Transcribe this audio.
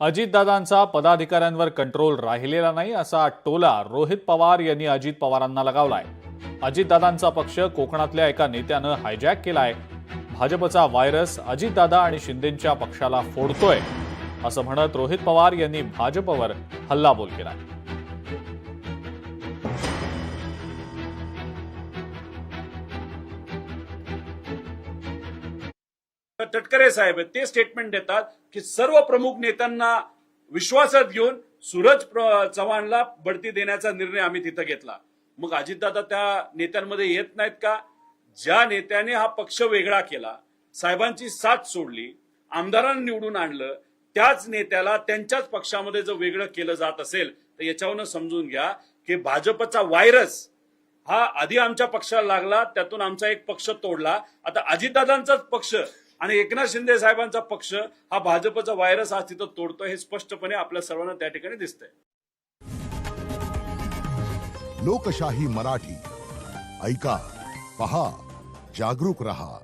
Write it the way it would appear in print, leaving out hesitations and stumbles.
अजितदादांचा पदाधिकाऱ्यांवर control राहिलेला नाही असा टोला रोहित पवार यांनी अजित पवारांना लगावलाय। अजितदादांचा पक्ष कोकणातल्या एका नेत्यानं हायजॅक केलाय। भाजपचा व्हायरस अजितदादा आणि शिंदेंच्या पक्षाला फोडतोय असं म्हणत रोहित पवार यांनी भाजपवर हल्लाबोल केलाय। तटकरे साहेब ते स्टेटमेंट देतात की सर्व प्रमुख नेत्यांना विश्वासात घेऊन सूरज चव्हाणला बढती देण्याचा निर्णय आम्ही तिथं घेतला। मग अजितदादा त्या नेत्यांमध्ये येत नाहीत का? ज्या नेत्याने हा पक्ष वेगळा केला, साहेबांची साथ सोडली, आमदारांना निवडून आणलं, त्याच नेत्याला त्यांच्याच पक्षामध्ये जर वेगळं केलं जात असेल तर याच्यावरून समजून घ्या की भाजपचा व्हायरस हा आधी आमच्या पक्षाला लागला, त्यातून आमचा एक पक्ष तोडला, आता अजितदादांचाच पक्ष आणि एकनाथ शिंदे साहेबांचा पक्ष हा भाजपचा व्हायरस आज तिथं तोडतोय हे स्पष्टपणे आपल्या सर्वांना त्या ठिकाणी दिसतंय। लोकशाही मराठी ऐका, पहा, जागरूक रहा।